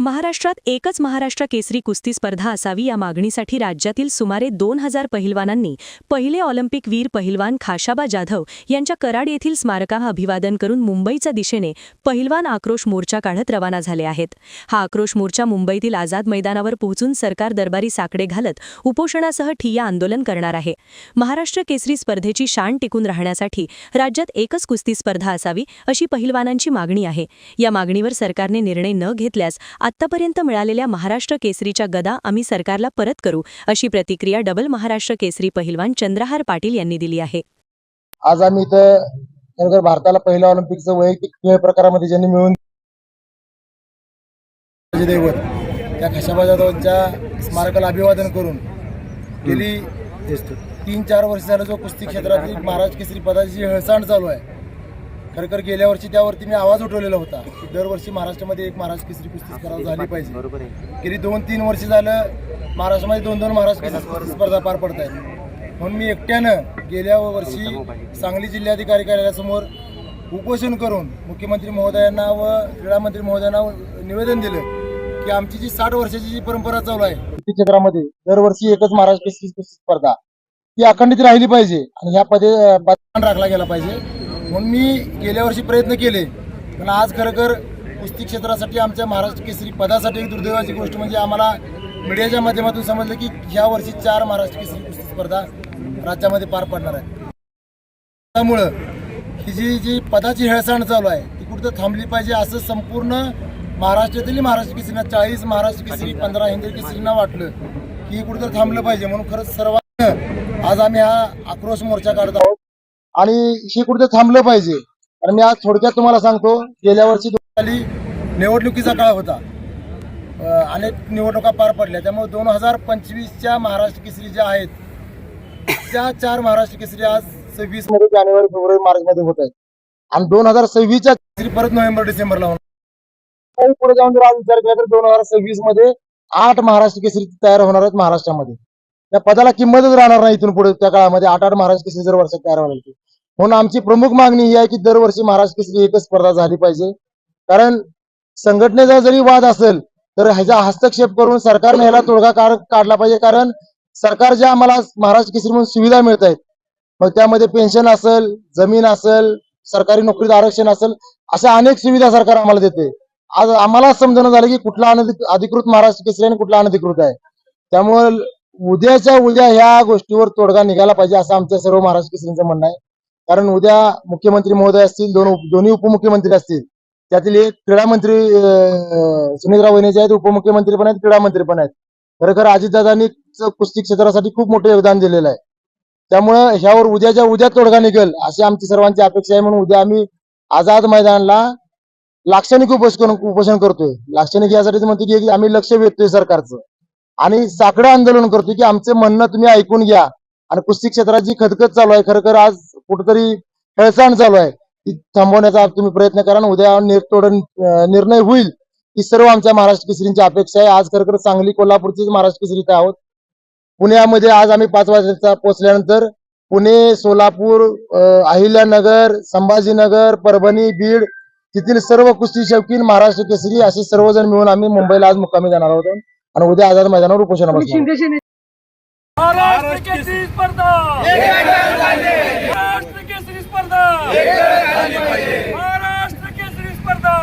महाराष्ट्रात एकच महाराष्ट्र केसरी कुस्ती स्पर्धा असावी या मागणीसाठी राज्यातील सुमारे 2000 पहिलवानांनी पहिले ऑलिम्पिक वीर पहिलवान खाशाबा जाधव यांच्या कराड येथील स्मारकाला अभिवादन करून मुंबईच्या दिशेने पहिलवान आक्रोश मोर्चा काढत रवाना झाले आहेत। हा आक्रोश मोर्चा मुंबईतील आझाद मैदानावर पोहोचून सरकार दरबारी साकडे घालत उपोषणासह ठिय्या आंदोलन करणार आहे। महाराष्ट्र केसरी स्पर्धेची शान टिकून राहण्यासाठी राज्यात एकच कुस्ती स्पर्धा असावी अशी पहिलवानांची मागणी आहे। या मागणीवर सरकारने निर्णय न घेतल्यास आत्तापर्यंत मिळालेल्या महाराष्ट्र केसरीच्या गदा आम्ही सरकारला परत करू अशी प्रतिक्रिया डबल महाराष्ट्र केसरी पहिलवान चंद्रहार पाटील यांनी दिली आहे। आज आम्ही इथं भारताला पहिल्या ऑलिम्पिकचं वैयक्तिक खेळ प्रकारामध्ये ज्यांनी मिळून दैवत त्या खाशाबा जाधवांच्या स्मारकाला अभिवादन करून गेली 3-4 वर्ष झालं जो कुस्ती क्षेत्रातील महाराष्ट्र केसरी पदाची हळसांड चालू आहे। खरखर गेल्या वर्षी त्यावरती मी आवाज उठवलेला होता की दरवर्षी महाराष्ट्रामध्ये एक महाराष्ट्र केसरी कुस्ती स्पर्धा झाली पाहिजे। गेली 2-3 वर्ष झालं महाराष्ट्रामध्ये 2-2 महाराष्ट्र केसरी स्पर्धा पार पडत आहेत। म्हणून मी एकट्यानं गेल्या वर्षी सांगली जिल्हाधिकारी कार्यालयासमोर उपोषण करून मुख्यमंत्री महोदयांना व क्रीडा मंत्री महोदयांना निवेदन दिलं की आमची जी 60 वर्षाची जी परंपरा चालू आहे कुस्ती क्षेत्रामध्ये दरवर्षी एकच महाराष्ट्र केसरी कुस्ती स्पर्धा ती अखंडित राहिली पाहिजे आणि ह्या पदे राखला गेला पाहिजे। म्हणून मी गेल्या वर्षी प्रयत्न केले, पण आज खरखर कुस्ती क्षेत्रासाठी आमच्या महाराष्ट्र केसरी पदासाठी एक दुर्दैवाची गोष्ट म्हणजे आम्हाला मीडियाच्या माध्यमातून समजलं की ह्या वर्षी 4 महाराष्ट्र केसरी कुस्ती स्पर्धा राज्यामध्ये पार पडणार आहे। त्यामुळं ही जी पदाची हेळसांड चालू आहे ती कुठं थांबली पाहिजे असं संपूर्ण महाराष्ट्रातील महाराष्ट्र केसरीना 40 महाराष्ट्र केसरी 15 हिंद केसरींना वाटलं की कुठं थांबलं पाहिजे। म्हणून खरंच सर्वांना आज आम्ही हा आक्रोश मोर्चा काढत आहोत आणि हे कुठे थांबलं पाहिजे। आणि मी आज थोडक्यात तुम्हाला सांगतो, गेल्या वर्षी निवडणुकीचा काळ होता, अनेक निवडणुका पार पडल्या, त्यामुळे 2025च्या महाराष्ट्र केसरी ज्या आहेत त्या 4 महाराष्ट्र केसरी आज 26 मध्ये जानेवारी फेब्रुवारी मार्च मध्ये होत आहेत आणि 2026च्या केसरी परत नोव्हेंबर डिसेंबरला होणार। पुढे जाऊन जर आज विचार केला तर 2026 मध्ये 8 महाराष्ट्र केसरी तयार होणार आहेत महाराष्ट्रामध्ये। त्या पदाला किंमतच राहणार नाही इथून पुढे त्या काळामध्ये 8 महाराष्ट्र केसरी जर वर्षात तयार व्हायला। म्हणून आमची प्रमुख मागणी ही आहे की दरवर्षी महाराष्ट्र केसरी एकच स्पर्धा झाली पाहिजे। कारण संघटनेचा जरी वाद असेल तर ह्याचा हस्तक्षेप करून सरकारने ह्याला तोडगा काढला पाहिजे। कारण सरकार ज्या आम्हाला महाराष्ट्र केसरी म्हणून सुविधा मिळत आहेत, मग त्यामध्ये पेन्शन असेल, जमीन असेल, सरकारी नोकरीत आरक्षण असेल, अशा अनेक सुविधा सरकार आम्हाला देते। आज आम्हाला समजणं झालं की कुठला अधिकृत महाराष्ट्र केसरी आणि कुठला अनधिकृत आहे। त्यामुळे उद्याच्या उद्या ह्या गोष्टीवर तोडगा निघाला पाहिजे असं आमच्या सर्व महाराष्ट्र केसरींचं म्हणणं आहे। कारण उद्या मुख्यमंत्री महोदय असतील, दोन्ही उपमुख्यमंत्री असतील, त्यातील एक क्रीडा मंत्री सुनीलराव वहिनी आहेत, उपमुख्यमंत्री पण आहेत, क्रीडा मंत्री पण आहेत। खरखर अजितदादांनी कुस्ती क्षेत्रासाठी खूप मोठं योगदान दिलेलं आहे। त्यामुळे ह्यावर उद्याच्या उद्या तोडगा निघेल अशी आमची सर्वांची अपेक्षा आहे। म्हणून उद्या आम्ही आझाद मैदानाला लाक्षणिक उपोषण करतोय। लाक्षणिक यासाठी म्हणतो की आम्ही लक्ष वेधतोय सरकारचं आणि साकडं आंदोलन करतोय की आमचं म्हणणं तुम्ही ऐकून घ्या आणि कुस्ती क्षेत्रात जी खदखद चालू आहे, खरखर आज कुठेतरी हेळसांड चालू आहे, ती थांबवण्याचा तुम्ही प्रयत्न करा। उद्या निर्णय होईल ही सर्व आमच्या महाराष्ट्र केसरींची अपेक्षा आहे। आज खरखर सांगली कोल्हापूरचे महाराष्ट्र केसरी इथे आहोत। पुण्यामध्ये आज आम्ही 5 वाजता पोहोचल्यानंतर पुणे, सोलापूर, अहिल्यानगर, संभाजीनगर, परभणी, बीड तिथील सर्व कुस्ती शौकीन महाराष्ट्र केसरी असे सर्वजण मिळून आम्ही मुंबईला आज मुक्कामी जाणार आहोत आणि उद्या आझाद मैदानावर उपोषण बसणार। महाराष्ट्र केसरी स्पर्धा महाराष्ट्र केसरी स्पर्धा महाराष्ट्र केसरी स्पर्धा